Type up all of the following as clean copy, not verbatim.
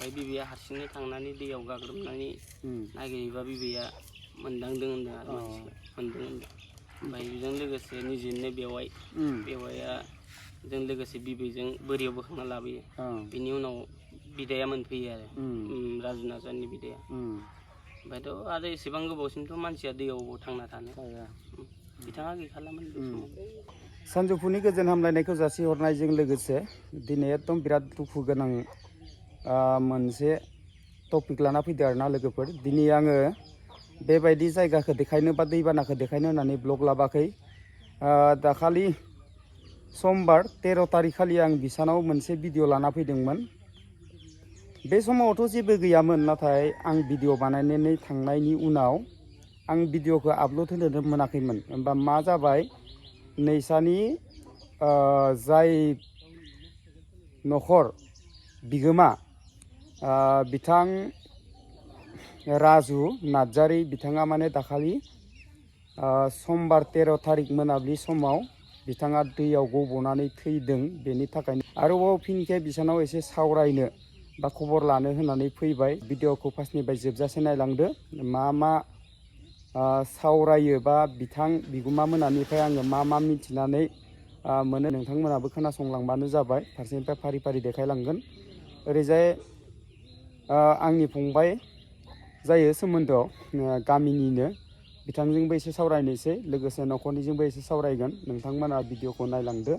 ओमफ्राय बिबैया हारसिंनो थांनानै दैयाव गाग्रोमनानै नागिरहैबा बिबैया मोनदांदों होनदों आरो मानसिखौ मोनदों होनदों। ओमफ्राय बेजों लोगोसे निजेनो बेवाइया जों लोगोसे बिबैजों बोरियाव बोखांना लाबोयो। बिनि उनाव बिदाया मोनफैयो आरो राजु नार्जारिनि बिदाया। ओमफ्रायथ' आरो एसेबां गोबावसिमथ' मानसिया दैयाव थांना थानो बिथाङा गैखालामोन बे समाव। सानजौफुनि गोजोन हामलायनायखौ जासिहरनायजों लोगोसे दिनै एकदम बिराद दुखु गोनां मोनसे टपिक लाना फैदो आरोना लोगोफोर। दिनै आङो बेबायदि जायगाखौ देखायनो बा दैबानाखौ देखायनो होननानै ब्लग लाबाखै। दाखालि समबार 13 तारिख खालि आं बिसानाव मोनसे भिडिअ लाना फैदोंमोन। बे समावथ' जेबो गैयामोन, नाथाय आं भिडिअ बानायनानै थांनायनि उनाव आं भिडिअखौ आपल'ड होनो मोनाखैमोन। होमबा मा जाबाय, नैसानि जाय न'खर बिगोमा बिथां राजु नार्जारि, बिथाङा माने दाखालि समबार 13 तारिख मोनाबिलि समाव बिथाङा दैयाव गब'नानै थैदों। बेनि थाखायनो आरोबाव फिन खेब बिसानाव एसे सावरायनो बा खबर लानो होननानै फैबाय। भिडिअखौ फार्स्टनिफ्राय जोबजासे नायलांदो। मा सावरायो बा बिथां बिगुमा मोनानिफ्राय आङो मा मिथिनानै मोनो, नोंथांमोनाबो खोनासंलांबानो जाबाय। फारसेनिफ्राय फारि फारि देखायलांगोन। ओरैजाय आंनि फंबाय जायो सोमोन्दोआव गामिनिनो, बिथांजोंबो एसे सावरायनोसै, लोगोसे न'खरनिजोंबो एसे सावरायगोन। नोंथांमोना भिडिअखौ नायलांदो।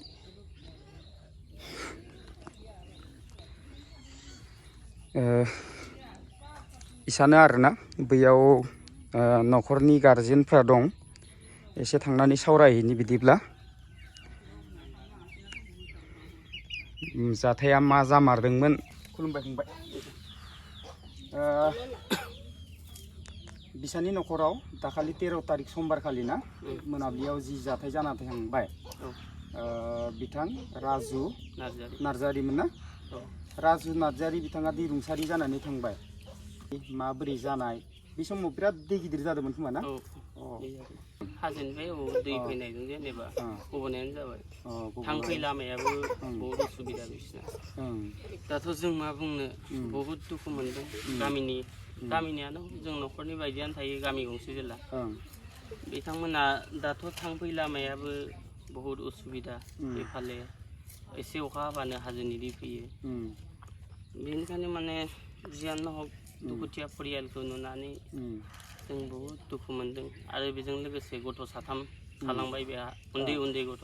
इसानो आरोना, बैयाव न'खरनि गारजेनफ्रा दं। एसे थांनानै सावरायहैनि बिदिब्ला। जाथाया मा जामारदोंमोन। खुलुमबाय फंबाय। बिसानि न'खराव दाखालि 13 तारिख समबार खालि ना मोनाबिलियाव जि जाथाय जाना थांबाय, बिथां राजु नार्जारिमोन ना? राजु नार्जारि बिथाङा दै रुंसारि जानानै थांबाय। माबोरै जानाय, बे समाव बिराद दै गिदिर जादोंमोन खोमा ना? हाजोनिफ्राय दै फैनायजों जेनेबा गब'नायानो जाबाय। थांफै लामायाबो बहुद उसुबिदा बिसिना। दाथ' जों मा बुंनो, बहुद दुखु मोनदों। गामिनियानो जों न'खरनि बायदियानो थायो, गामि गंसे जेला। बिथांमोना दाथ' थांफै लामायाबो बहुद उसुबिदा। बेफाले एसे अखा हाबानो हाजोनि दै फैयो। बेनिखायनो माने जियानो हक दुखुथिया परियालखौ नुनानै जों बहुद दुखु मोनदों। आरो बेजों लोगोसे गथ' 3 थालांबाय बेहा, उन्दै गथ'।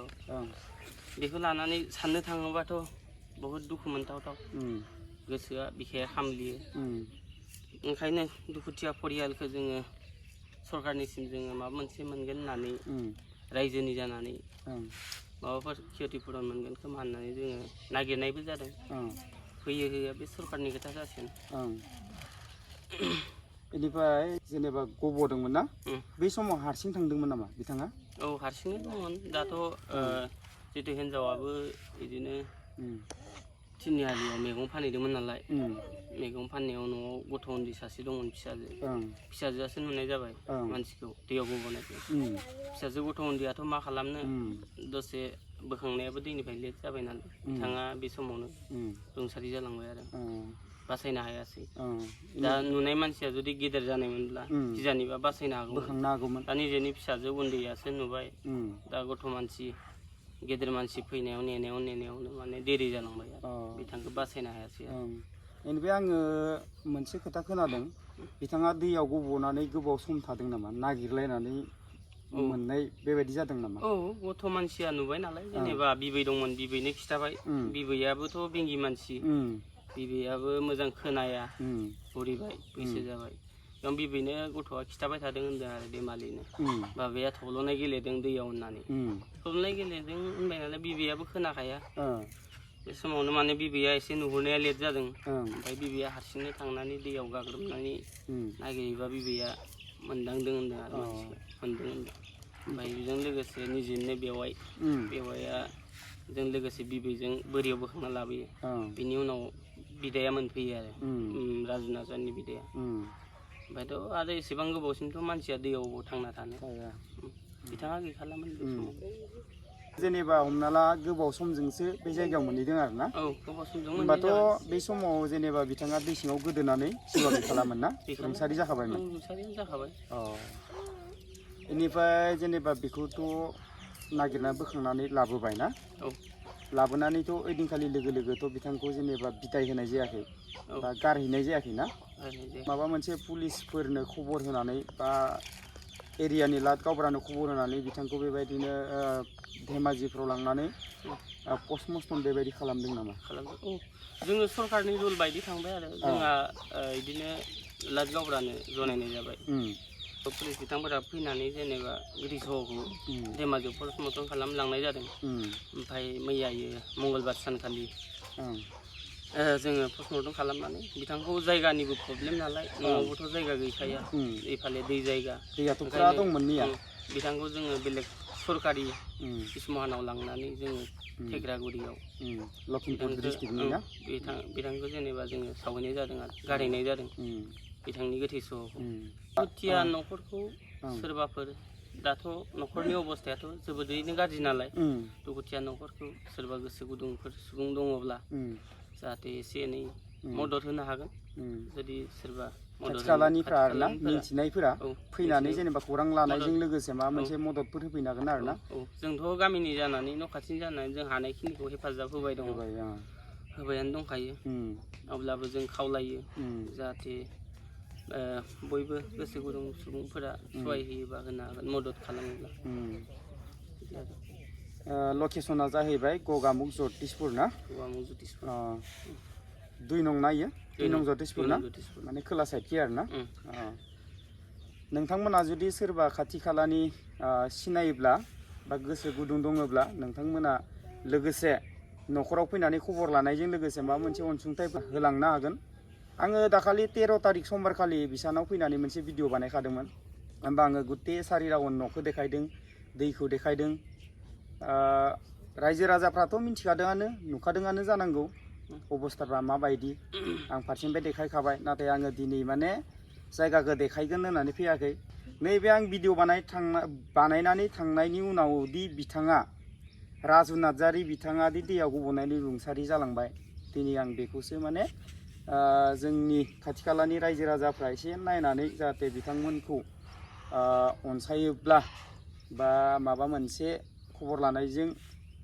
बेखौ लानानै साननो थाङोबाथ' बहुद दुखु मोनथावथाव। गोसोआ बिखाया खामग्लियो। ओंखायनो दुखुथिया परियालखौ जोङो सरकारनिसिम जोङो माबा मोनसे मोनगोन होननानै, रायजोनि जानानै माबाफोर क्षतिपुरन मोनगोन खोमा होननानै जोङो नागिरनायबो जादों। होयो होआ बे सरकारनि खोथा जासिगोन। बेनिफ्राय जेनेबा गब'दोंमोन ना, बै समाव हारसिं थांदोंमोन नामा बिथाङा? औ, हारसिंनो दंमोन। दाथ' जितु हिनजावाबो बिदिनो तिनिआलियाव मैगं फानहैदोंमोन नालाय, मैगं फाननायाव न'आव गथ' उन्दै सासे दंमोन, फिसाजोआसो नुनाय जाबाय मानसिखौ दैयाव गब'नायखौ। फिसाजो गथ' उन्दैयाथ' मा खालामनो, दसे बोखांनायाबो दैनिफ्राय लेट जाबाय नालाय, बिथाङा बे समावनो रुंसारि जालांबाय आरो बासायनो हायासै। दा नुनाय मानसिया जुदि गेदेर जानायमोनब्ला गिजानिबा बासायनो हागौमोन। दा निजेनि फिसाजो उन्दैयासो नुबाय। दा गथ' मानसि, गेदेर मानसि फैनायाव नेनायावनो माने देरि जालांबाय आरो बिथांखौ बासायनो हायासै आरो। बेनिफ्राय आङो मोनसे खोथा खोनादों, बिथाङा दैयाव गब'नानै गोबाव सम थादों नामा, नागिरलायनानै मोननाय बेबायदि जादों नामा? औ, गथ' मानसिया नुबाय नालाय, जेनेबा बिबै दंमोन, बिबैनो खिथाबाय। बिबैयाबोथ' बेंगि मानसि, बिबैयाबो मोजां खोनाया, बुरिबाय, बैसो जाबाय। बिबैनो गथ'आ खिथाबाय थादों होनदों आरो बेमालिनो, बाबाया थब्ल'नाय गेलेदों दैयाव होननानै। थब्ल'नाय गेलेदों होनबाय नालाय बिबैयाबो खोनाखाया। बे समावनो माने बिबैया एसे नुहुरनाया लेट जादों। ओमफ्राय बिबैया हारसिंनो थांनानै दैयाव गाग्रोमनानै नागिरहैबा बिबैया मोनदांदों होनदों आरो मानसिखौ मोनदों होनदों। ओमफ्राय बेजों लोगोसे निजेनो बेवाइया जों लोगोसे बिबैजों बोरियाव बोखांना लाबोयो। बिनि उनाव बिदाया मोनफैयो आरो राजु नार्जारिनि बिदाया। ओमफ्रायथ' आरो एसेबां गोबावसिमथ' मानसिया दैयाव थांना थानो बिथाङा गैखालामोन बे समाव। जेनेबा हमना ला गोबाव समजोंसो बे जायगायाव मोनहैदों आरो ना? औ गोबाव समजों होमबाथ' बे समाव जेनेबा बिथाङा दै सिङाव गोदोनानै जिउआ गैखालामोन ना? रुंसारि जाखाबायमोन। रुंसारियानो जाखाबाय। बेनिफ्राय जेनेबा बेखौथ' नागिरना बोखांनानै लाबोबाय ना? औ। लाबोनानैथ' ओइदिनखालि लोगो लोगोथ' बिथांखौ जेनेबा बिदाय होनाय जायाखै बा गारहैनाय जायाखै ना? माबा मोनसे पुलिसफोरनो खबर होनानै बा एरियानि लाट गावबुरानो खबर होनानै बिथांखौ बेबायदिनो धेमाजिफ्राव लांनानै पस्टमर्टम बेबायदि खालामदों नामा? खालामदों। औ जोङो सरकारनि रुल बायदि थांबाय आरो जोंहा बिदिनो लाट गावबुरानो जनायनाय जाबाय। पुलिस बिथांफोरा फैनानै जेनेबा गोथै सहखौ धेमाजियाव पस्टमर्टम खालामलांनाय जादों। ओमफ्राय मैयायो मंगलबार सानखालि जोङो पस्टमर्टम खालामनानै बिथांखौ जायगानिबो प्रब्लेम नालाय न'आवबोथ' जायगा गैखाया एफाले दै जायगा दैयाथ' फुरा दंमोन मैया बिथांखौ जोङो बेलेग सरकारि किसुमानाव लांनानै जोङो थेग्रागुरियाव लखिमपुर डिस्ट्रिक्टनि ना बिथांखौ जेनेबा जोङो सावहैनाय जादों आरो गारहैनाय जादों बिथांनि गोथै सहखौ। दुखुथिया न'खरखौ सोरबाफोर दाथ' न'खरनि अबस्थायाथ' जोबोदैनो गाज्रि नालाय दुखुथिया न'खरखौ सोरबा गोसो गुदुंफोर सुबुं दङब्ला जाहाथे एसे एनै मदद होनो हागोन। जुदि सोरबा खाथि खालानिफ्रा आरोना मिन्थिनायफोरा फैनानै जेनेबा खौरां लानायजों लोगोसे माबा मोनसे मददफोर होफैनो हागोन आरो ना? जोंथ' गामिनि जानानै न' खाथिनि जानानै जों हानायखिनिखौ हेफाजाब होबाय दङ। होबायानो दंखायो। अब्लाबो जों खावलायो जाहाथे बयबो गोसो गुदुं सुबुंफोरा सहाय होयोबा होनो हागोन मदद खालामोब्ला। लकेसना जाहैबाय गगामुख जतिसपुर ना? गगामुख जतिसपुर। 2 नं ना इयो? 2 नं जतिसपुर ना? माने खोला साइडखि आरो ना? नोंथांमोना जुदि सोरबा खाथि खालानि सिनायोब्ला बा गोसो गुदुं दङब्ला नोंथांमोना लोगोसे न'खराव फैनानै खबर लानायजों लोगोसे माबा मोनसे अनसुंथाइ होलांनो हागोन। आङो दाखालि 13 तारिख समबारखालि बिसानाव फैनानै मोनसे भिडिअ बानायखादोंमोन। होमबा आङो गुते सारि राउन्ड न'खौ देखायदों, दैखौ देखायदों। रायजो राजाफ्राथ' मिथिखादोंआनो नुखादोंआनो जानांगौ अबस्थाफ्रा माबायदि। आं फारसेनिफ्राय देखायखाबाय। नाथाय आङो दिनै माने जायगाखौ देखायगोन होननानै फैयाखै। नैबे आं भिडिअ बानायनानै थांनायनि उनावदि बिथाङा राजु नार्जारि बिथाङा दि दैयाव गब'नानै रुंसारि जालांबाय दिनै आं बेखौसो माने जोंनि खाथि खालानि रायजो राजाफ्रा एसे नायनानै जाहाथे बिथांमोनखौ अनसायोब्ला बा माबा मोनसे खबर लानायजों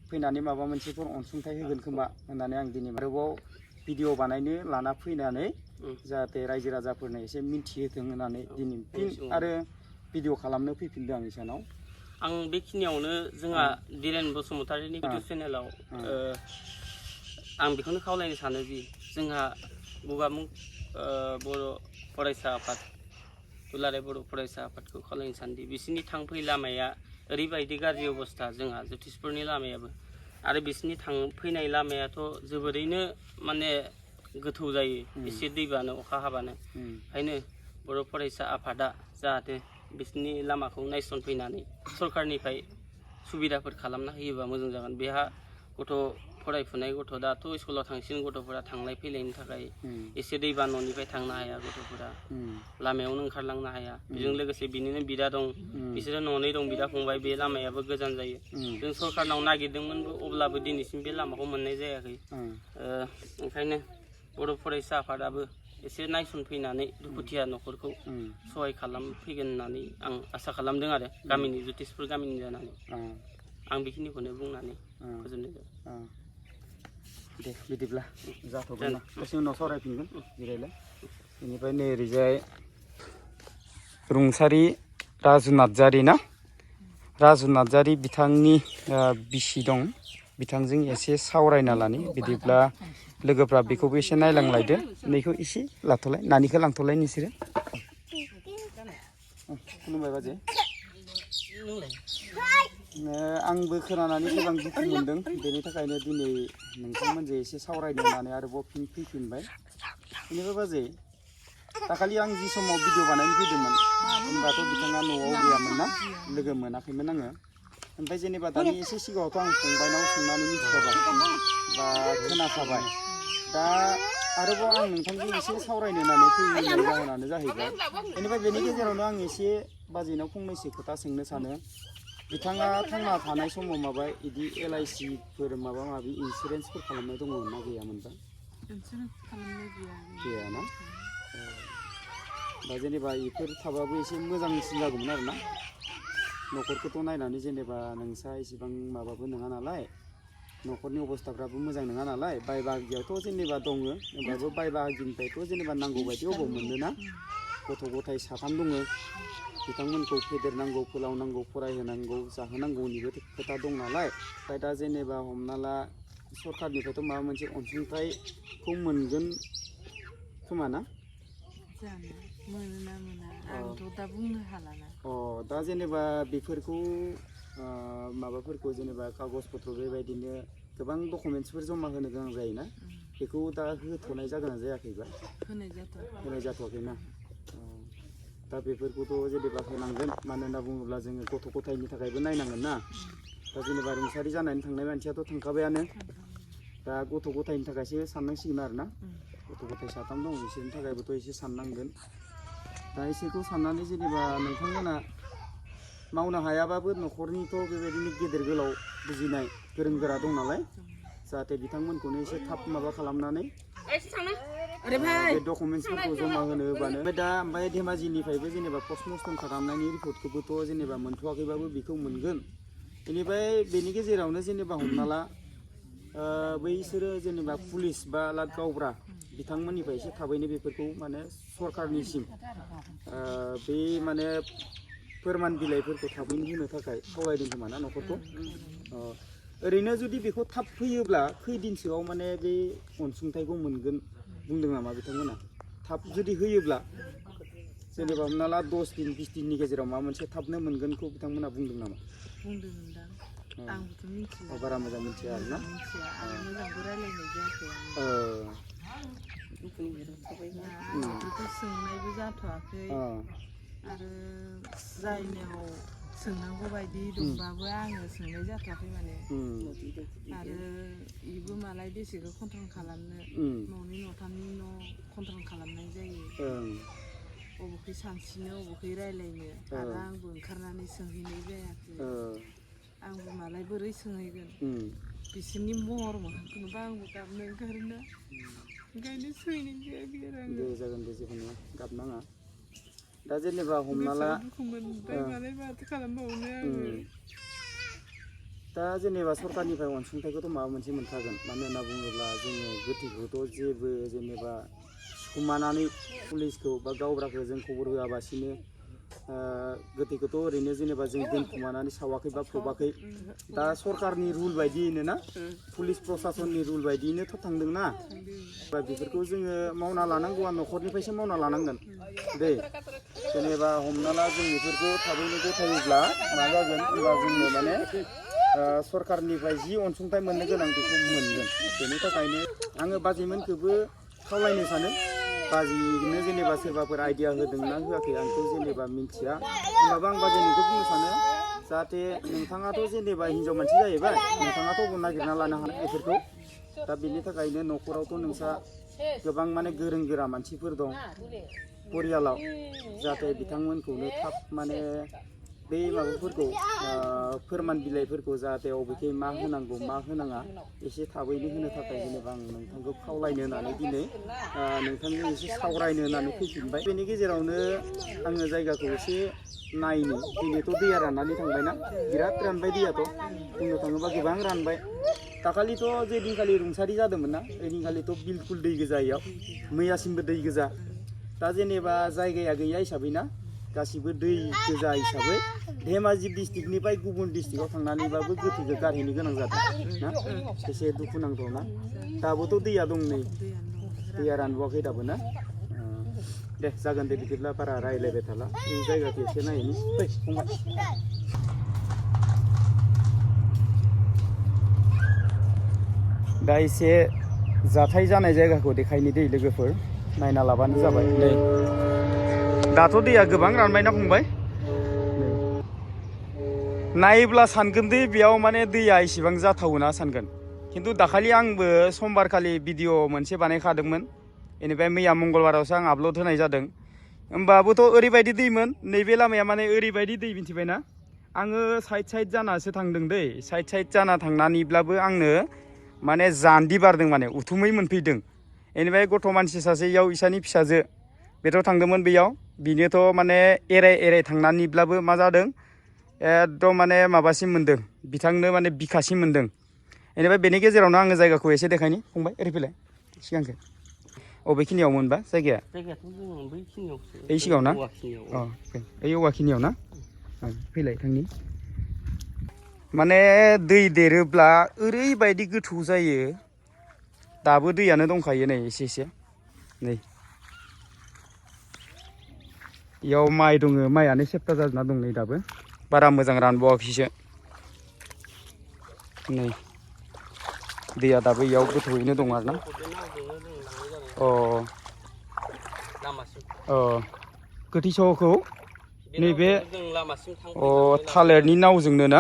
फैनानै माबा मोनसेफोर अनसुंथाइ होगोन खोमा होननानै आं दिनै आरोबाव भिडिअ बानायनो लाना फैनानै जाहाथे रायजो राजाफोरनो एसे मिन्थिहोथों होननानै दिनै फिन आरो भिडिअ खालामनो फैफिनदों आं इसानाव। आं बेखिनियावनो जोंहा दिरेन बसुमतारिनि इउटुब चेनेलाव आं बेखौनो खावलायनो सानो दि जोंहा गगामुख बर' फरायसा आफाद दुलाराय बर' फरायसा आफादखौ खावलायनो सानोदि बिसोरनि थांफै लामाया ओरैबायदि गाज्रि अबस्था जोंहा जतिसपुरनि लामायाबो आरो बिसोरनि फैनाय लामायाथ' जोबोरैनो माने गोथौ जायो एसे दैबानो अखा हाबानो। ओंखायनो बर' फरायसा आफादा जाहाथे बिसोरनि लामाखौ नायसनफैनानै सरकारनिफ्राय सुबिदाफोर खालामना होयोबा मोजां जागोन। बेहा गथ' फरायफुनाय गथ' दाथ' स्कुलाव थांसिगोन गथ'फोरा थांलाय फैलायनि थाखाय एसे दैबा न'निफ्राय थांनो हाया गथ'फोरा लामायावनो ओंखारलांनो हाया। बेजों लोगोसे बिनिनो बिदा दं बिसोरो न'नै दं बिदा फंबाय बे लामायाबो गोजान जायो। जों सरकारनाव नागिरदोंमोनबो अब्लाबो दिनैसिम बे लामाखौ मोननाय जायाखै। ओंखायनो बर' फरायसा आफादाबो एसे नायसनफैनानै दुखुथिया न'खरखौ सहाय खालामफैगोन होननानै आं आसा खालामदों आरो गामिनि जतिसपुर गामिनि जानानै। आं बेखिनिखौनो बुंनानै फोजोबनाय जाबाय। दे बिदिब्ला जाथ'गोन ना दसे उनाव सावरायफिनगोन जिरायलाय। बेनिफ्राय नै ओरैजाय रुंसारि राजु नार्जारि ना? राजु नार्जारि बिथांनि बिसि दं बिथांजों एसे सावरायना लानि। बिदिब्ला लोगोफ्रा बेखौबो एसे नायलांलायदो। नैखौ एसे लाथ'लाय नानिखौ लांथ'लाय नोंसोरो। खुलुमबाय बाजै। आंबो खोनानानै गोबां दुखु मोनदों बेनि थाखायनो दिनै नोंथांमोनजों एसे सावरायनो होननानै आरोबाव फैफिनबाय। बेनिफ्राय बाजै दाखालि आं जि समाव भिडिअ बानायनो फैदोंमोन होनबाथ' बिथाङा न'आव गैयामोन ना लोगो मोनाखैमोन आङो। ओमफ्राय जेनेबा दानि एसे सिगाङावथ' आं फंबायनाव सोंनानै मिथिखाबाय बा खोनाखाबाय। दा आरोबाव आं नोंथांजों एसे सावरायनो होननानै फैनाय जाहोनानो जाहैबाय। बेनिफ्राय बेनि गेजेरावनो आं एसे बाजैनाव फंनैसो खोथा सोंनो सानो। बिथाङा थांना थानाय समाव माबा इदि LIC फोर माबा माबि इन्सुरेन्सफोर खालामनाय दंमोन ना गैयामोनबा? इन्सुरेन्स खालामनाय गैया। गैया ना? दा जेनेबा इफोर थाबाबो एसे मोजांसिन जागौमोन आरो ना। न'खरखौथ' नायनानै जेनेबा नोंसा इसेबां माबाबो नङा नालाय, न'खरनि अबस्थाफ्राबो मोजां नङा नालाय, बाय बाहागियावथ' जेनेबा दङ, होमबाबो बाय बाहागिनिफ्रायथ' जेनेबा नांगौ बायदि अबाव मोननोना? गथ' गथाय 3 दङ, बिथांमोनखौ फेदेरनांगौ, फोलावनांगौ, फरायहोनांगौ, जाहोनांगौनिबो खोथा दं नालाय। ओमफ्राय दा जेनेबा हमना ला सरकारनिफ्रायथ' माबा मोनसे अनसुंथाइखौ मोनगोन खोमा ना? जानो मोनोना मोना आंथ' दा बुंनो हालाना। दा जेनेबा बेफोरखौ माबाफोरखौ जेनेबा कागज पत्र बेबायदिनो गोबां डकुमेन्टसफोर जमा होनो गोनां जायोना, बेखौ दा होथ'नाय जागोन ना जायाखैबा? होनाय जाथ'वाखैना? दा बेफोरखौथ' जेनेबा होनांगोन, मानो होनना बुङोब्ला जोङो गथ' गथायनि थाखायबो नायनांगोन ना। दा जेनेबा रुंसारि जानानै थांनाय मानसियाथ' थांखाबायानो, दा गथ' गथायनि थाखायसो साननांसिगोन आरो ना। गथ' गथाय 3 दं, बिसोरनि थाखायबोथ' एसे साननांगोन। दा इसोरखौ साननानै जेनेबा नोंथांमोना मावनो हायाबाबो न'खरनिथ' बेबायदिनो गेदेर गोलाव बुजिनाय गोरों गोरा दं नालाय, जाहाथे बिथांमोनखौनो एसे थाब माबा खालामनानै बे डकुमेन्टसफोरखौ जमा होनो होबानो। ओमफ्राय धेमाजिनिफ्रायबो जेनेबा पस्टमर्टम खालामनायनि रिपर्टखौबोथ' जेनेबा मोनथ'वाखैबाबो बेखौ मोनगोन। बेनिफ्राय बेनि गेजेरावनो जेनेबा हमना ला बैसोरो जेनेबा पुलिस बा लाट गावब्रा बिथांमोननिफ्राय एसे थाबैनो बेफोरखौ माने सरकारनिसिम बे माने फोरमान बिलाइफोरखौ थाबैनो होनो थाखाय खावलायदों खोमा ना न'खरखौ। ओरैनो जुदि बेखौ थाब फैयोब्ला खैदिनसोआव माने बे अनसुंथाइखौ मोनगोन बुंदों नामा बिथांमोना? थाब जुदि होयोब्ला जेनेबा हमना ला 10 दिन 20 दिननि गेजेराव माबा मोनसे थाबनो मोनगोनखौ बिथांमोना बुंदों नामा? बुंदोंमोनदां, आंबोथ' मिथिला। बारा मोजां मिथिया आरो ना? मिथिया, आरो मोजांबो रायलायनाय जायाखै आंबोथ' सोंनायबो जाथ'वाखै, आरो जायनियाव सोंनांगौ बायदि दंबाबो आङो सोंनाय जाथ'वाखै माने। आरो इबो मालाय बेसेखौ कन्ट्रल खालामनो, न'नि न'थामनि न' कन्ट्रल खालामनाय जायो। अबेखै सानस्रिनो, अबेखै रायलायनो, आरो आंबो ओंखारनानै सोंहैनाय जायाखै। आंबो मालाय बोरै सोंहैगोन, बिसोरनि महर मोखांखौ नुबा आंबो गाबनो ओंखारोना, ओंखायनो सोंहैनाय जायाखै आरो आङो। दे जागोन दे, जेबो नङा, गाबनाङा। दा जेनेबा हमना ला दुखु मोनबाय, मालाय माथो खालामबावनो आङो। दा जेनेबा सरकारनिफ्राय अनसुंथाइखौथ' माबा मोनसे मोनखागोन, मानो होनना बुङोब्ला जोङो गोथैखौथ' जेबो जेनेबा सिखुमानानै पुलिसखौ बा गावब्राखौ जों खबर होआबासिनो गोथैखौथ' ओरैनो जेनेबा जों दोनखुमानानै सावाखै बा फबाखै। दा सरकारनि रुल बायदियैनो ना, पुलिस प्रसासननि रुल बायदियैनोथ' थांदोंना। बेफोरखौ जोङो मावना लानांगौआ न'खरनिफ्रायसो मावना लानांगोन दे। जेनेबा हमना ला जों बेफोरखौ थाबैनो गथायोब्ला मा जागोन होनबा जोंनो माने सरकारनिफ्राय जि अनसुंथाइ मोननो गोनां बेखौ मोनगोन। बेनि थाखायनो आङो बाजैमोनखौबो खावलायनो सानो, बाजैनो जेनेबा सोरबाफोर आइडिया होदोंना होआखै आंथ' जेनेबा मिन्थिया, होमबाबो आं बाजैनिखौ बुंनो सानो जाहाथे नोंथाङाथ' जेनेबा हिनजाव मानसि जाहैबाय, नोंथाङाथ' नागिरना लानो हानाय बेफोरखौ। दा बेनि थाखायनो न'खरावथ' नोंसा गोबां माने गोरों गोरा मानसिफोर दं परियालाव, जाहाथे बिथांमोनखौनो थाब माने बै माबाफोरखौ फोरमान बिलाइफोरखौ जाहाथे अबेखै मा होनांगौ मा होनाङा एसे थाबैनो होनो थाखाय जेनेबा आं नोंथांखौ खावलायनो होननानै दिनै नोंथांजों एसे सावरायनो होननानै फैफिनबाय। बेनि गेजेरावनो आङो जायगाखौ एसे नायनो, दिनैथ' दैया राननानै थांबायना, बिराद रानबाय दैयाथ', बुंनो थाङोबा गोबां रानबाय। दाखालिथ' जे दिनखालि रुंसारि जादोंमोन ना, ओइदिनखालिथ' बिलकुल दै गोजा इयाव, मैयासिमबो दै गोजा। दा जेनेबा जायगाया गैया हिसाबै ना, गासिबो दै गोजा हिसाबै धेमाजि डिस्ट्रिक्टनिफ्राय गुबुन डिस्ट्रिक्टआव थांनानैबाबो गोथैखौ गारहैनो गोनां जादों ना, एसे दुखुनांथाव ना। दाबोथ' दैया दं नै, दैया रानबावाखै दाबो ना। दे जागोन दे, बिदिब्ला बारा रायलायबाय थाला, बे जायगाखौ एसे नायनि। फै फंबाय। दा एसे जाथाय जानाय जायगाखौ देखायनि दै लोगोफोर, नायना लाबानो जाबाय। नै दाथ' दैया गोबां रानबायना फंबाय, नायोब्ला सानगोन दे बेयाव माने दैया इसेबां जाथावना सानगोन, खिन्थु दाखालि आंबो समबारखालि भिडिअ मोनसे बानायखादोंमोन, बेनिफ्राय मैया मंगलबारावसो आं आपल'ड होनाय जादों। होमबाबोथ' ओरैबायदि दैमोन, नैबे लामाया माने ओरैबायदि दै मिन्थिबायना, आङो साइड जानासो थांदों दै साइड जाना थांनानैब्लाबो आंनो माने जान्दी बारदों माने उथुमै मोनफैदों बेनिफ्राय गथ' मानसि सासे इयाव इसानि फिसाजो बेथ' थांदोंमोन बेयाव बिनोथ' माने एराय थांनानैब्लाबो मा जादों एकदम माने माबासिम मोन्दों बिथांनो माने बिखासिम मोन्दों बेनिफ्राय बेनि गेजेरावनो आङो जायगाखौ एसे देखायनि फंबाय ओरै फैलाय सिगांखो अबेखिनियाव मोनबा जायगायाथ' जों बैखिनियावसो ओइ सिगाङाव ना औवाखिनियाव ओइ औवाखिनियाव ना फैलाय थांनि माने दै देरोब्ला ओरैबायदि गोथौ जायो दाबो दैयानो दंखायो नै एसे नै इयाव माइ दङ माइयानो सेबथा जाजोबना दं नै दाबो बारा मोजां रानबावाखैसो नै दैया दाबो इयाव गोथौयैनो दं आरोना गोथैस'खौ नैबे थालिरनि नावजोंनो ना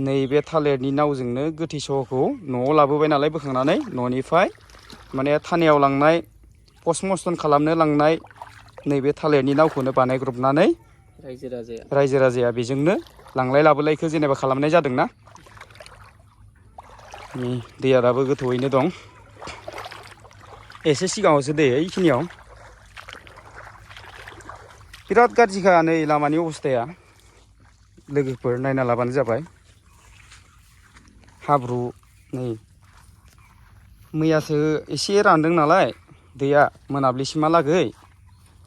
नैबे थालिरनि नावजोंनो गोथैस'खौ न'आव लाबोबाय नालाय बोखांनानै न'निफ्राय माने थानायाव लांनाय पस्टमर्टम खालामनो लांनाय नैबे थालिरनि नावखौनो बानायग्रबनानै रायजो राजाया बेजोंनो लांलाय लाबोलायखौ जेनेबा खालामनाय जादोंना दैया दाबो गोथौयैनो दं एसे सिगाङावसो दै बेखिनियाव बिराद गाज्रिखा नै लामानि अबस्थाया लोगोफोर नायना लाबानो जाबाय हाब्रु नै मैयासो एसे रानदों नालाय दैया मोनाब्लिसिमहालागै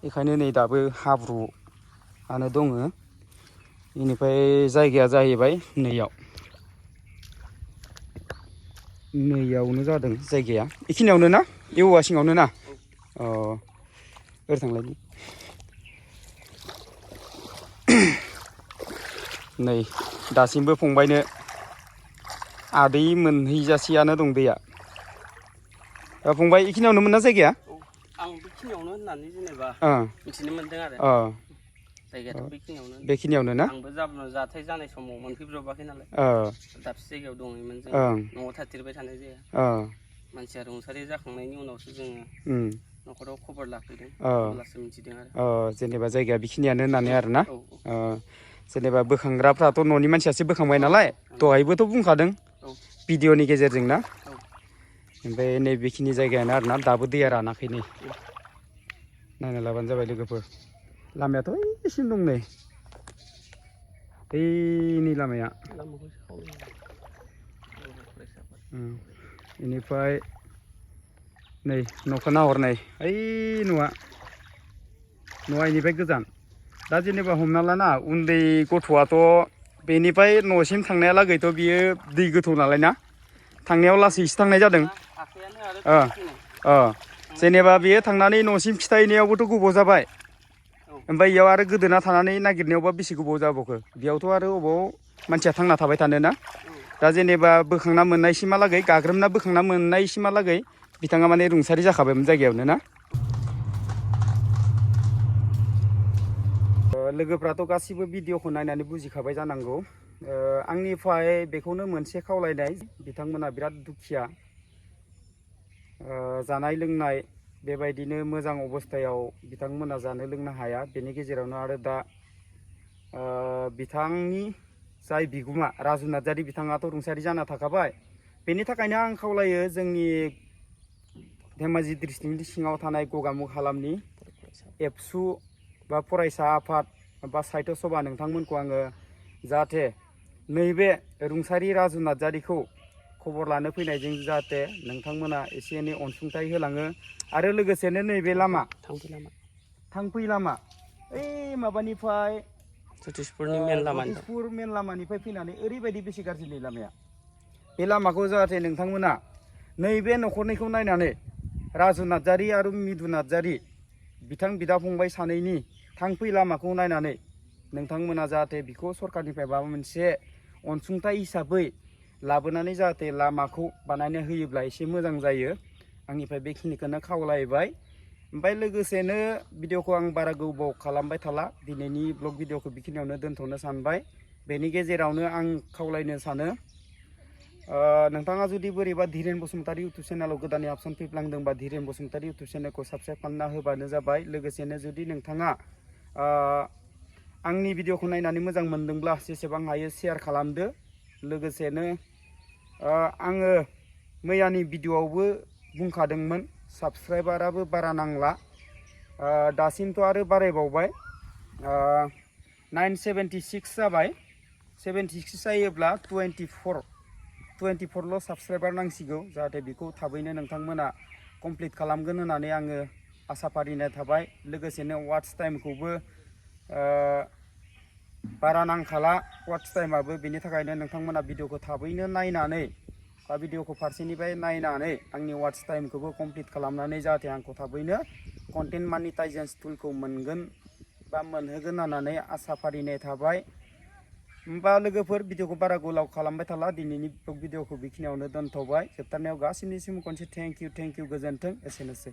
बेखायनो नै दाबो हाब्रुआनो दङ बेनिफ्राय जायगाया जाहैबाय नैयावनो जादों जायगाया बेखिनियावनो ना बे औवा सिङावनो ना ओरै थांलाय नै दासिमबो फंबायनो आदै मोनहैजासेयानो दं दैया फंबाय बेखिनियावनो मोन ना जायगाया आं बेखिनियावनो होननानै जेनेबा मिथिनो मोनदों आरो जायगायाथ' बेखिनियावनो ना आंबो जाथाय जानाय समाव मोनफैब्रबाखै नालाय दाबसे जायगायाव दङमोन जों न'आव थाथिरबाय थानाय जाया मानसिया रुंसारि जाखांनायनि उनावसो जोङो न'खराव खबर लाफैदों अब्लासो मिथिदों आरो जेनेबा जायगाया बेखिनियानो होननानै आरोना जेनेबा बोखांग्राफ्राथ' न'नि मानसियासो बोखांबाय नालाय दहायबोथ' बुंखादों भिडिअ'नि गेजेरजों ना ओमफ्राय नैबेखिनि जायगायानो आरोना दाबो दैया रानाखै नै नायना लाबानो जाबाय लोगोफोर लामायाथ' एसिम दं नै बैनि लामाया बेनिफ्राय नै न'खौ नाहरनाय ओइ न'आ इनिफ्राय गोजान दा जेनेबा हमना लाना उन्दै गथ'आथ' बेनिफ्राय न'सिम थांनायालागैथ' बियो दै गोथौ नालाय ना थांनायाव लासैसो थांनाय जादों जेनेबा बेयो थांनानै न'सिम खिथाहैनायावबोथ' गोबाव जाबाय ओमफ्राय इयाव आरो गोदोना थानानै नागिरनायावबा बेसे गोबाव जाबावखो बेयावथ' आरो अबाव मानसिया थांना थाबाय थानो ना दा जेनेबा बोखांना मोननायसिमहालागै गाग्रोमना बोखांना मोननायसिमहालागै बिथाङा माने रुंसारि जाखाबायमोन जायगायावनो ना लोगोफ्राथ' गासिबो भिडिअखौ नायनानै बुजिखाबाय जानांगौ आंनिफ्राय बेखौनो मोनसे खावलायनाय बिथांमोना बिराद दुखिया जानाय लोंनाय बेबायदिनो मोजां अबस्थायाव बिथांमोना जानो लोंनो हाया बेनि गेजेरावनो आरो दा बिथांनि जाय बिगुमा राजु नार्जारि बिथाङाथ' रुंसारि जाना थाखाबाय बेनि थाखायनो आं खावलायो जोंनि धेमाजि डिस्ट्रिक्टनि सिङाव थानाय गगामुग हालामनि एबसु बा फरायसा आफाद बा साहित्य सभा नोंथांमोनखौ आङो जाहाथे नैबे रुंसारि राजु नार्जारिखौ खबर लानो फैनायजों जाहाथे नोंथांमोना एसे एनै अनसुंथाइ होलाङो आरो लोगोसेनो नैबे लामा थांफै लामा ओइ माबानिफ्राय सतिसपुर मेन लामानिफ्राय फैनानै ओरैबायदि बेसे गाज्रि नै लामाया बे लामाखौ जाहाथे नोंथांमोना नैबे न'खरनैखौ नायनानै राजु नार्जारि आरो मिदु नार्जारि बिथां बिदा फंबाय सानैनि थांफै लामाखौ नायनानै नोंथांमोना जाहाथे बिखौ सरकारनिफ्राय माबा मोनसे अनसुंथाइ हिसाबै लाबोनानै जाहाथे लामाखौ बानायना होयोब्ला एसे मोजां जायो आंनिफ्राय बेखिनिखौनो खावलायबाय ओमफ्राय लोगोसेनो भिडिअखौ आं बारा गोबाव खालामबाय थाला दिनैनि ब्लग भिडिअखौ बेखिनियावनो दोनथ'नो सानबाय बेनि गेजेरावनो आं खावलायनो सानो नोंथाङा जुदि बोरैबा धीरेन बसुमतारी इउटुब चेनेलाव गोदानै अपसन फैफ्लांदोंबा धीरेन बसुमतारी इउटुब चेनेलखौ साबस्क्राइब खालामना होबानो जाबाय लोगोसेनो जुदि नोंथाङा आंनि भिडिअखौ नायनानै मोजां मोनदोंब्ला जेसेबां हायो शेयार खालामदो लोगोसेनो आङो मैयानि भिडिअआवबो बुंखादोंमोन साबस्क्राइबाराबो बारा नांला दासिमथ' आरो बारायबावबाय 976 जाबाय 76 जायोब्ला 24ल' साबस्क्राइबार नांसिगौ जाहाथे बेखौ थाबैनो नोंथांमोना कमप्लिट खालामगोन होननानै आङो आसा फारिनाय थाबाय लोगोसेनो वाट्च टाइमखौबो बारा नांखाला वाट्च टाइमाबो बेनि थाखायनो नोंथांमोना भिडिअखौ थाबैनो नायनानै बा भिडिअखौ फारसेनिफ्राय नायनानै आंनि वाट्च टाइमखौबो कमप्लिट खालामनानै जाहाथे आंखौ थाबैनो कन्टेन्ट मनिटाइजेशन टुलखौ मोनगोन बा मोनहोगोन होननानै आसा फारिनाय थाबाय। होमबा लोगोफोर भिडिअखौ बारा गोलाव खालामबाय थाला दिनैनि भिडिअखौ बेखिनियावनो दोनथ'बाय जोबथारनायाव गासिनिसिम खनसे थेंक इउ गोजोन्थों एसेनोसै।